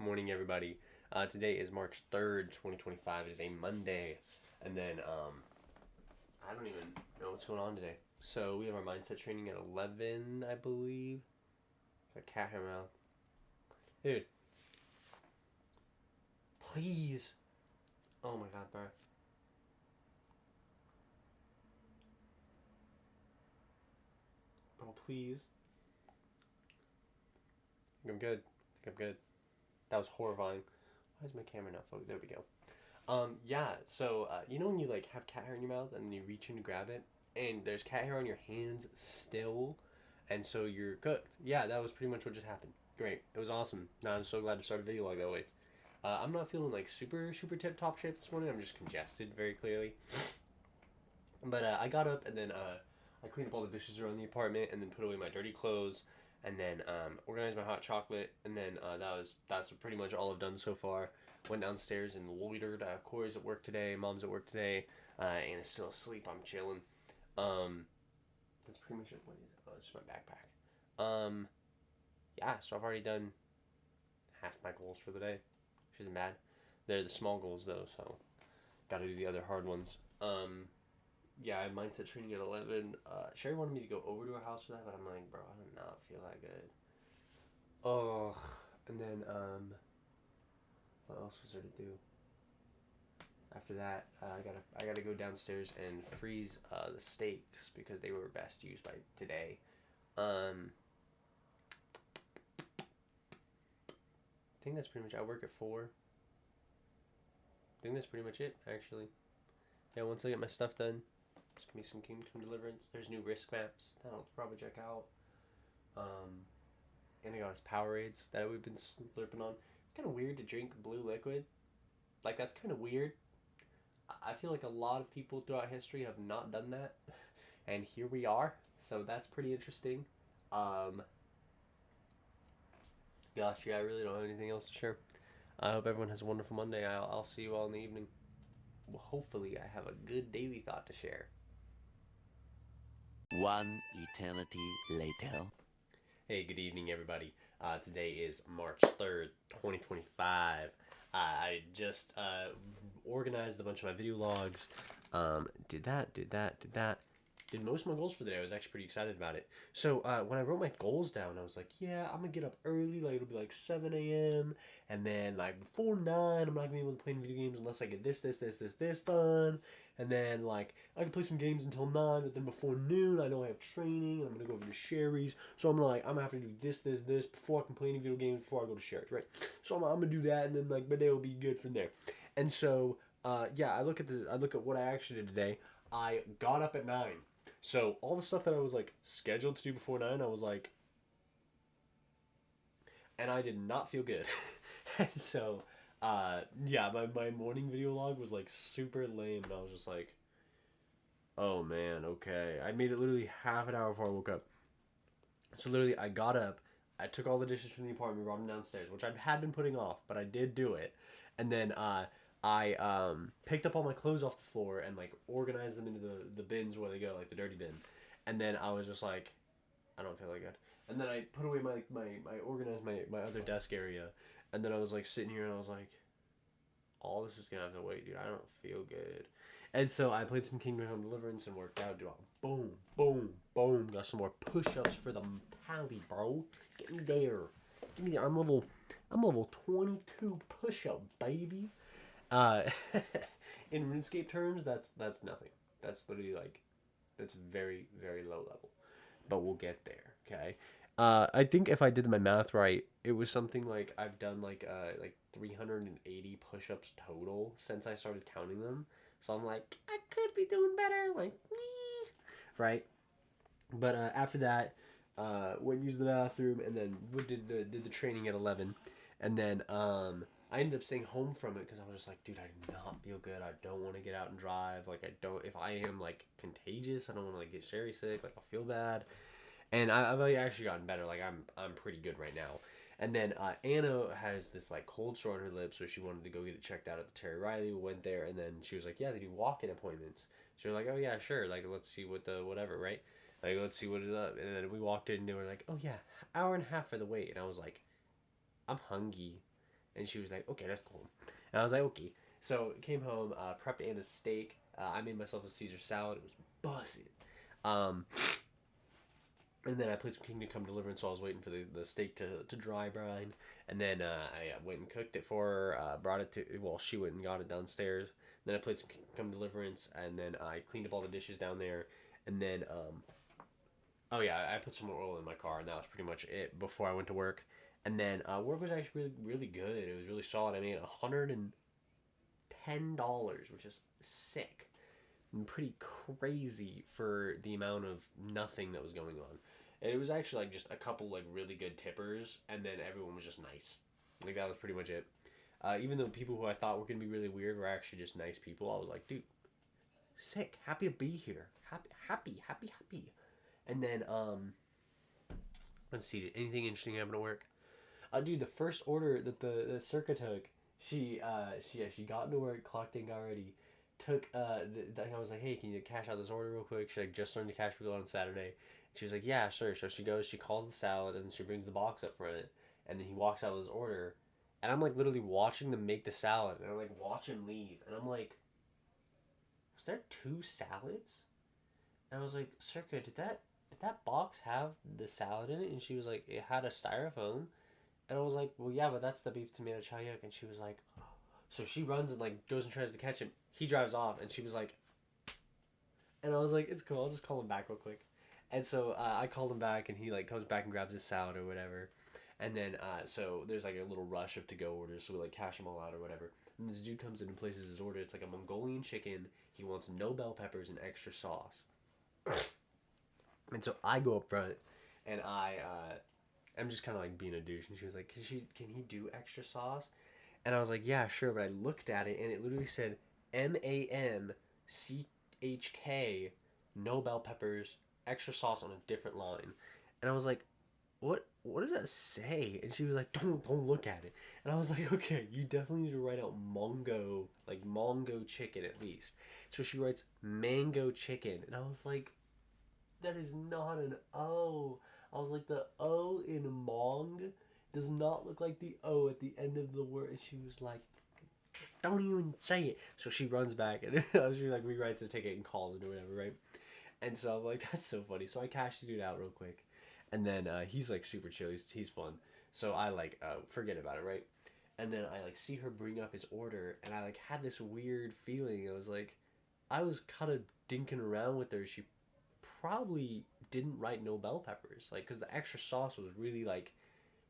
Morning, everybody. Today is March 3rd, 2025. It is a Monday. And then, I don't even know what's going on today. So, we have our mindset training at 11, I believe. A cat hair mouth. Dude. Please. Oh my god, bro. Bro, please. I think I'm good. That was horrifying. Why is my camera not focused? There we go. Yeah, so, you know when you, like, have cat hair in your mouth and you reach in to grab it, and there's cat hair on your hands still, and so you're cooked. Yeah, that was pretty much what just happened. Great. It was awesome. Now I'm so glad to start a video like that way. I'm not feeling, like, super tip-top shape this morning. I'm just congested, very clearly. But, I got up, and then, I cleaned up all the dishes around the apartment, and then put away my dirty clothes, and then, organized my hot chocolate, and then, that's pretty much all I've done so far. Went downstairs and loitered. Corey's at work today. Mom's at work today. Anna's still asleep. I'm chilling. Um, that's pretty much it. What is it? Oh, it's my backpack. Yeah. So I've already done half my goals for the day, which isn't bad. They're the small goals though, so got to do the other hard ones. Yeah, I have mindset training at 11. Sherry wanted me to go over to her house for that, but I'm like, bro, I do not feel that good. Oh, and then what else was there to do? After that, I gotta go downstairs and freeze the steaks because they were best used by today. I think that's pretty much. I work at 4. I think that's pretty much it, actually. Yeah, once I get my stuff done, there's gonna be some Kingdom Deliverance. There's new risk maps that I'll probably check out. And I got his Powerades that we've been slurping on. It's kind of weird to drink blue liquid. Like, that's kind of weird. I feel like a lot of people throughout history have not done that, and here we are. So that's pretty interesting. Um, Gosh, yeah, I really don't have anything else to share. I hope everyone has a wonderful Monday. I'll see you all in the evening. Well, hopefully, I have a good daily thought to share. One eternity later. Hey, good evening, everybody. Today is March 3rd, 2025. I just organized a bunch of my video logs. Did most of my goals for the day. I was actually pretty excited about it. So when I wrote my goals down, I was like, yeah, I'm going to get up early. Like, it'll be like 7 a.m. And then, like, before 9, I'm not going to be able to play any video games unless I get this done. And then, like, I can play some games until 9, but then before noon, I know I have training, and I'm going to go over to Sherry's. So I'm going to have to do this, before I can play any video games before I go to Sherry's, right? So I'm going to do that, and then, like, my day will be good from there. And so, yeah, I look at what I actually did today. I got up at 9. So all the stuff that I was, like, scheduled to do before 9, I was like, and I did not feel good. And so, yeah, my morning video log was, like, super lame, and I was just like, oh man, okay. I made it literally half an hour before I woke up. So literally, I got up, I took all the dishes from the apartment, brought them downstairs, which I had been putting off, but I did do it. And then I picked up all my clothes off the floor and, like, organized them into the bins where they go, like the dirty bin. And then I was just like, I don't feel like good. And then I put away I organized my other desk area. And then I was, like, sitting here and I was like, all this is gonna have to wait, dude. I don't feel good. And so I played some Kingdom Come Deliverance and worked out, dude. Boom. Got some more push-ups for the pally, bro. Get me there. I'm level 22 push-up, baby. Uh, in RuneScape terms, that's nothing. That's literally, like, that's very low level. But we'll get there, okay? I think if I did my math right, it was something like I've done like 380 push-ups total since I started counting them. So I'm like, I could be doing better, like, right? But after that, went and used the bathroom, and then did the training at 11, and then I ended up staying home from it because I was just like, dude, I do not feel good. I don't want to get out and drive. Like, I don't. If I am, like, contagious, I don't want to, like, get Sherry sick. Like, I'll feel bad. And I've actually gotten better. Like, I'm pretty good right now. And then Anna has this, like, cold sore on her lip, so she wanted to go get it checked out at the Terry Riley. We went there, and then she was like, yeah, they do walk-in appointments. So we're like, oh yeah, sure. Like, let's see what the whatever, right? Like, let's see what it up. And then we walked in, and they were like, oh yeah, hour and a half for the wait. And I was like, I'm hungry. And she was like, okay, that's cool. And I was like, okay. So came home, prepped Anna's steak. I made myself a Caesar salad. It was buzzing. Um, and then I played some Kingdom Come Deliverance while I was waiting for the steak to dry brine. And then I went and cooked it for her, brought it to, well, she went and got it downstairs. Then I played some Kingdom Come Deliverance, and then I cleaned up all the dishes down there. And then, oh yeah, I put some more oil in my car, and that was pretty much it before I went to work. And then work was actually really, really good. It was really solid. I made $110, which is sick and pretty crazy for the amount of nothing that was going on. And it was actually like just a couple like really good tippers, and then everyone was just nice. Like that was pretty much it. Even though people who I thought were gonna be really weird were actually just nice people, I was like, dude, sick, happy to be here, happy. And then let's see, did anything interesting happen at work? Dude, the first order that the Circa took, she got into work, clocked in, got ready, took I was like, hey, can you cash out this order real quick? She like just learned to cash people on Saturday. She was like, yeah, sure. So she goes, she calls the salad, and then she brings the box up front, and then he walks out with his order, and I'm like literally watching them make the salad, and I like watch him leave, and I'm like, was there two salads? And I was like, Circa, did that box have the salad in it? And she was like, it had a styrofoam. And I was like, well, yeah, but that's the beef tomato chow yuk. And she was like, so she runs and like goes and tries to catch him. He drives off, and she was like, and I was like, it's cool. I'll just call him back real quick. And so I called him back, and he like comes back and grabs his salad or whatever. And then so there's like a little rush of to go orders, so we like cash them all out or whatever. And this dude comes in and places his order. It's like a Mongolian chicken. He wants no bell peppers and extra sauce. And so I go up front, and I'm just kind of like being a douche. And she was like, can he do extra sauce? And I was like, yeah, sure. But I looked at it, and it literally said MANCHK, no bell peppers, extra sauce on a different line. And I was like, what does that say? And she was like, don't look at it. And I was like, okay, you definitely need to write out Mongo chicken at least. So she writes mango chicken, and I was like, that is not an O. I was like, the O in Mong does not look like the O at the end of the word. And she was like, don't even say it. So she runs back, and she like rewrites the ticket and calls it or whatever, right? And so I'm like, that's so funny. So I cashed the dude out real quick. And then he's like super chill. He's fun. So I like forget about it, right? And then I like see her bring up his order, and I like had this weird feeling. I was like, I was kind of dinking around with her. She probably didn't write no bell peppers, like, because the extra sauce was really like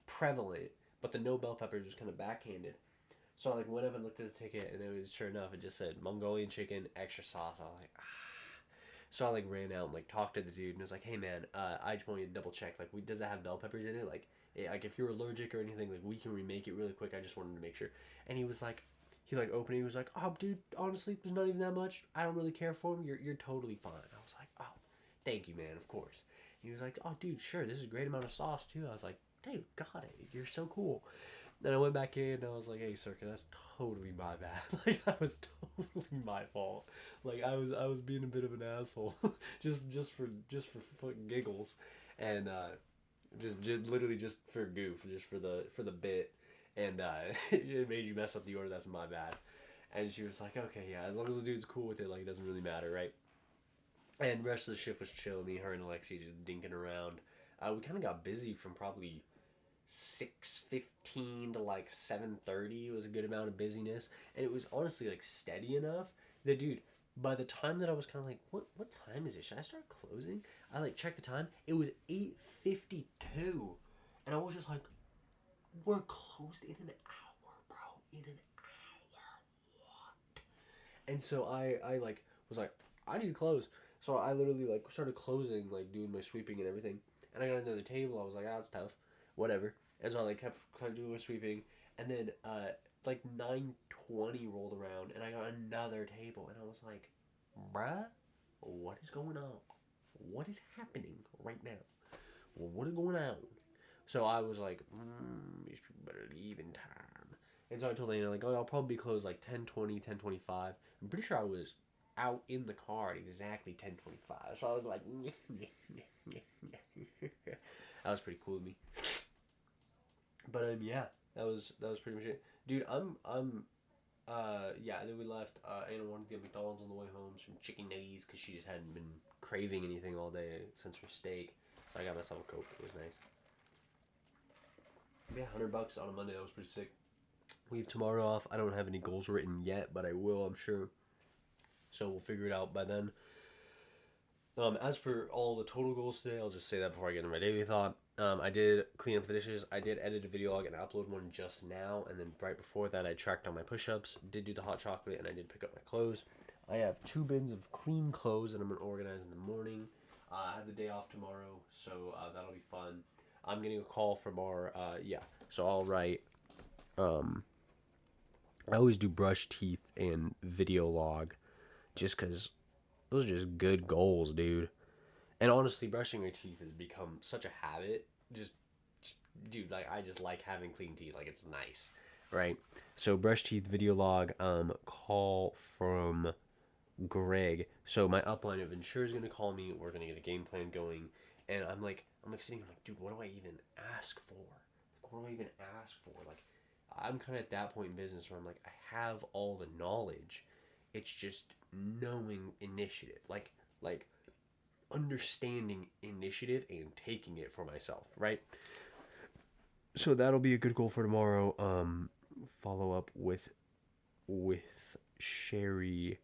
prevalent, but the no bell peppers was kind of backhanded. So I like went up and looked at the ticket, and it was sure enough, it just said Mongolian chicken extra sauce. I was like, ah. So I like ran out and like talked to the dude and was like, hey man, I just want you to double check, like, does that have bell peppers in it? Like if you're allergic or anything, like we can remake it really quick. I just wanted to make sure. And he was like, he like opened it. He was like, oh dude, honestly, there's not even that much. I don't really care for them. You're totally fine. I was like, oh, thank you, man. Of course. And he was like, oh dude, sure, this is a great amount of sauce too. I was like, dude, got it. You're so cool. Then I went back in, and I was like, hey, Circa, that's totally my bad. Like, that was totally my fault. Like, I was being a bit of an asshole. just for fucking giggles. And just literally just for goof, just for the bit. And it made you mess up the order, that's my bad. And she was like, okay, yeah, as long as the dude's cool with it, like, it doesn't really matter, right? And the rest of the shift was chill. Me, her, and Alexi just dinking around. We kind of got busy from probably 6:15 to like 7:30. It was a good amount of busyness, and it was honestly like steady enough that, dude, by the time that I was kind of like, what time is it? Should I start closing? I like checked the time. It was 8:52, and I was just like, we're closed in an hour, bro. In an hour, what? And so I like was like, I need to close. So I literally like started closing, like doing my sweeping and everything. And I got another table. I was like, ah, it's tough, whatever. And so I like kept kind of doing my sweeping, and then like 9:20 rolled around, and I got another table, and I was like, bruh, what is going on? What is happening right now? What is going on? So I was like, you should better leave in time. And so I told Lena, like, oh, I'll probably be closed like 10:20, 10:25. I'm pretty sure I was out in the car at exactly 10:25. So I was like, that was pretty cool of me. But yeah, that was pretty much it, dude. Yeah. Then we left. Anna wanted to get McDonald's on the way home, some chicken nuggets, because she just hadn't been craving anything all day since her steak. So I got myself a Coke. It was nice. Yeah, $100 on a Monday. That was pretty sick. We have tomorrow off. I don't have any goals written yet, but I will, I'm sure. So we'll figure it out by then. As for all the total goals today, I'll just say that before I get into my daily thought. I did clean up the dishes. I did edit a video log and upload one just now. And then right before that, I tracked on my push-ups, did do the hot chocolate, and I did pick up my clothes. I have 2 bins of clean clothes that I'm going to organize in the morning. I have the day off tomorrow, so that'll be fun. I'm getting a call from our, so I'll write, I always do brush teeth and video log just because those are just good goals, dude. And honestly, brushing your teeth has become such a habit. Just, dude, like I just like having clean teeth. Like it's nice, right? So brush teeth video log. Call from Greg. So my upline of insurer is gonna call me. We're gonna get a game plan going, and I'm like sitting. I'm like, dude, what do I even ask for? Like, what do I even ask for? Like, I'm kind of at that point in business where I'm like, I have all the knowledge. It's just knowing initiative. Like understanding initiative and taking it for myself, right? So that'll be a good goal for tomorrow. Follow up with Sherry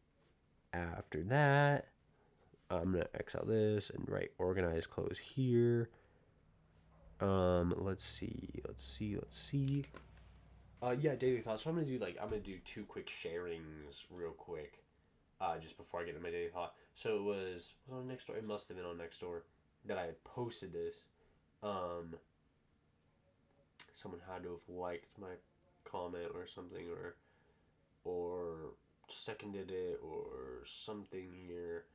after that. I'm gonna X out this and write organize close here. Let's see. Yeah, daily thoughts. So I'm gonna do 2 quick sharings real quick. Just before I get to my daily thought. So it was on Nextdoor. It must have been on Nextdoor that I had posted this. Um, Someone had to have liked my comment or something, or seconded it or something here.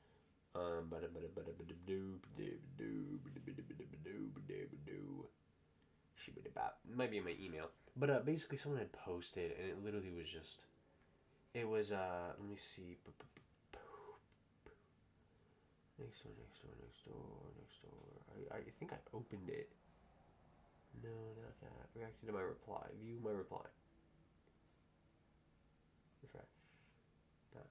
Might be in my email, but basically someone had posted, and it literally was just. It was Let me see. Next door. I think I opened it. No, not that. Reacted to my reply. View my reply. Refresh. Back.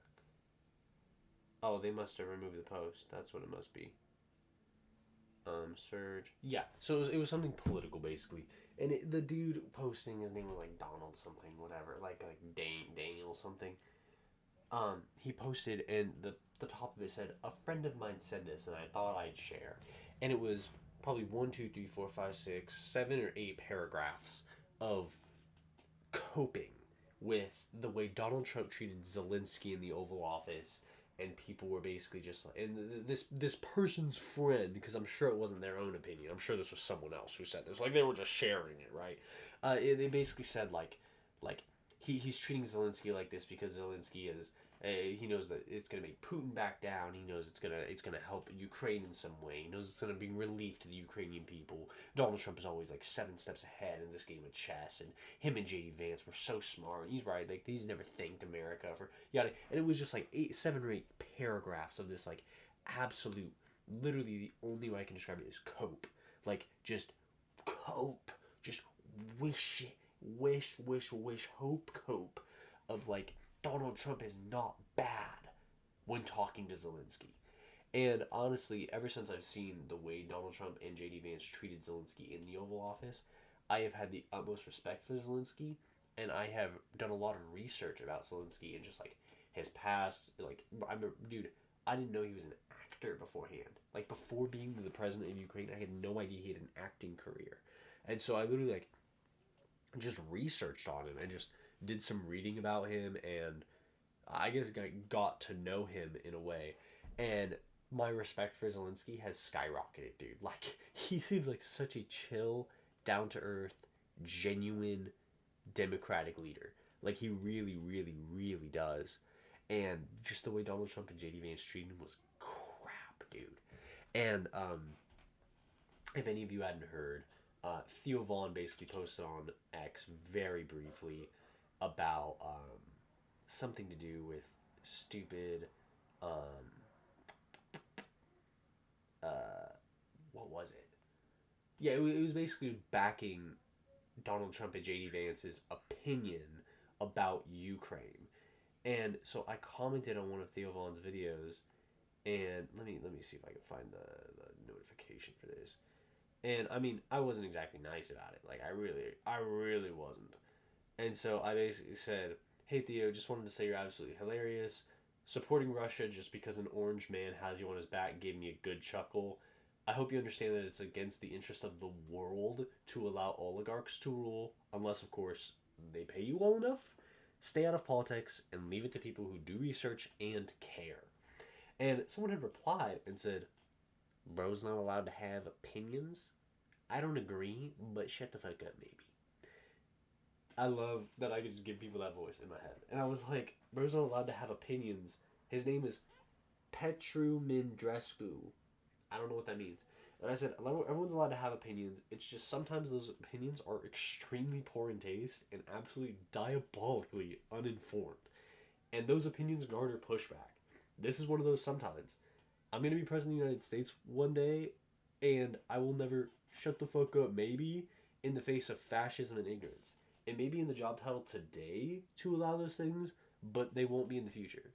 Oh, they must have removed the post. That's what it must be. Surge. Yeah. So it was something political basically, and the dude posting, his name was like Donald something, whatever, like Daniel something. He posted, and the top of it said, "A friend of mine said this, and I thought I'd share." And it was probably 1, 2, 3, 4, 5, 6, 7 or 8 paragraphs of coping with the way Donald Trump treated Zelensky in the Oval Office, and people were basically just like, and this person's friend, because I'm sure it wasn't their own opinion. I'm sure this was someone else who said this. Like they were just sharing it, right? They basically said like he's treating Zelensky like this because Zelensky is. He knows that it's gonna make Putin back down. He knows it's gonna help Ukraine in some way. He knows it's gonna bring relief to the Ukrainian people. Donald Trump is always like 7 steps ahead in this game of chess, and him and JD Vance were so smart. He's right. Like he's never thanked America for yada. And it was just like 7 or 8 paragraphs of this like absolute, literally the only way I can describe it is cope. Like just cope. Just wish, hope, cope of like Donald Trump is not bad when talking to Zelensky. And honestly, ever since I've seen the way Donald Trump and JD Vance treated Zelensky in the Oval Office, I have had the utmost respect for Zelensky, and I have done a lot of research about Zelensky and just like his past. Like, I remember, dude, I didn't know he was an actor beforehand. Like, before being the president of Ukraine, I had no idea he had an acting career. And so I literally, like, just researched on him and just did some reading about him, and I guess got to know him in a way. And my respect for Zelensky has skyrocketed, dude. Like, he seems like such a chill, down to earth, genuine, democratic leader. Like, he really, really, really does. And just the way Donald Trump and JD Vance treated him was crap, dude. And if any of you hadn't heard, Theo Vaughn basically posted on X very briefly about something to do with stupid. Um, what was it? Yeah, it was basically backing Donald Trump and JD Vance's opinion about Ukraine. And so I commented on one of Theo Vaughn's videos, and let me see if I can find the notification for this. And I mean, I wasn't exactly nice about it. Like I really wasn't. And so I basically said, "Hey Theo, just wanted to say you're absolutely hilarious. Supporting Russia just because an orange man has you on his back gave me a good chuckle. I hope you understand that it's against the interest of the world to allow oligarchs to rule, unless, of course, they pay you well enough. Stay out of politics and leave it to people who do research and care." And someone had replied and said, "Bro's not allowed to have opinions? I don't agree, but shut the fuck up, maybe." I love that I can just give people that voice in my head. And I was like, bro's not allowed to have opinions. His name is Petru Mindrescu. I don't know what that means. And I said, everyone's allowed to have opinions. It's just sometimes those opinions are extremely poor in taste and absolutely diabolically uninformed. And those opinions garner pushback. This is one of those sometimes. I'm going to be president of the United States one day, and I will never shut the fuck up, maybe, in the face of fascism and ignorance. It may be in the job title today to allow those things, but they won't be in the future.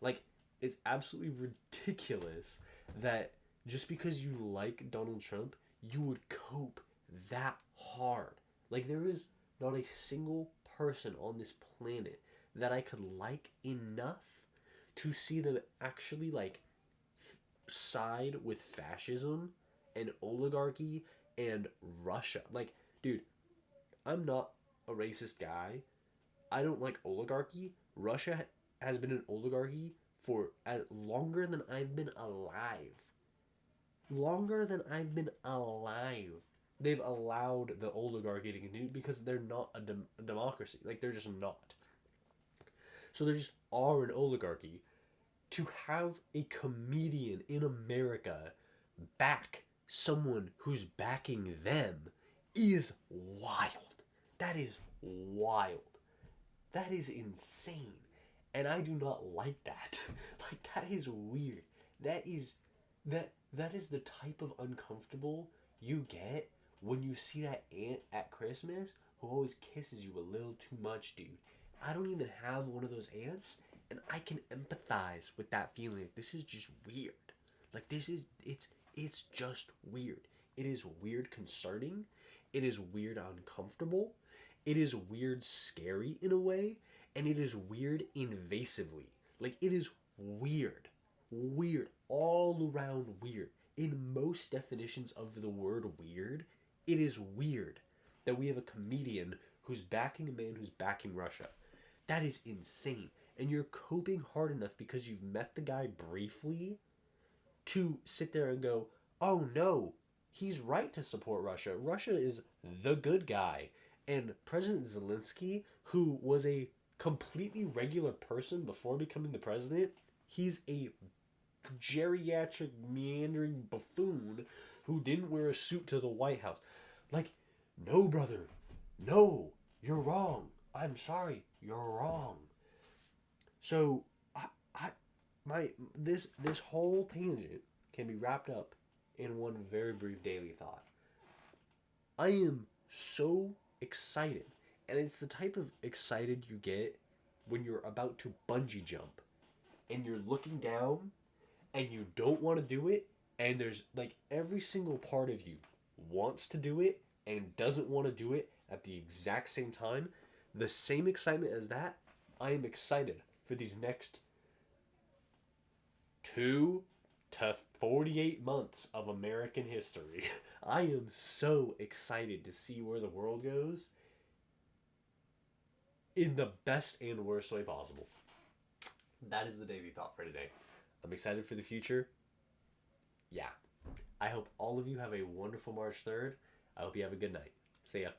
Like, it's absolutely ridiculous that just because you like Donald Trump, you would cope that hard. Like, there is not a single person on this planet that I could like enough to see them actually, like, side with fascism and oligarchy and Russia. Like, dude, I'm not a racist guy. I don't like oligarchy. Russia has been an oligarchy for longer than I've been alive. Longer than I've been alive. They've allowed the oligarchy to continue because they're not a democracy. Like, they're just not. So they just are an oligarchy. To have a comedian in America back someone who's backing them is wild. That is wild. That is insane. And I do not like that. Like, that is weird. That is the type of uncomfortable you get when you see that aunt at Christmas who always kisses you a little too much, dude. I don't even have one of those aunts, and I can empathize with that feeling. This is just weird. Like, it's just weird. It is weird concerning. It is weird uncomfortable. It is weird scary in a way. And it is weird invasively. Like, it is weird. Weird. All around weird. In most definitions of the word weird, it is weird that we have a comedian who's backing a man who's backing Russia. That is insane. And you're coping hard enough because you've met the guy briefly to sit there and go, oh no, he's right to support Russia. Russia is the good guy. And President Zelensky, who was a completely regular person before becoming the president, he's a geriatric meandering buffoon who didn't wear a suit to the White House. Like, no, brother. No, you're wrong. I'm sorry, you're wrong. So, this whole tangent can be wrapped up in one very brief daily thought. I am so excited, and it's the type of excited you get when you're about to bungee jump, and you're looking down, and you don't want to do it, and there's like every single part of you wants to do it and doesn't want to do it at the exact same time. The same excitement as that, I am excited for these next 2 to 48 months of American history. I am so excited to see where the world goes in the best and worst way possible. That is the daily thought for today. I'm excited for the future. Yeah. I hope all of you have a wonderful March 3rd. I hope you have a good night. See ya.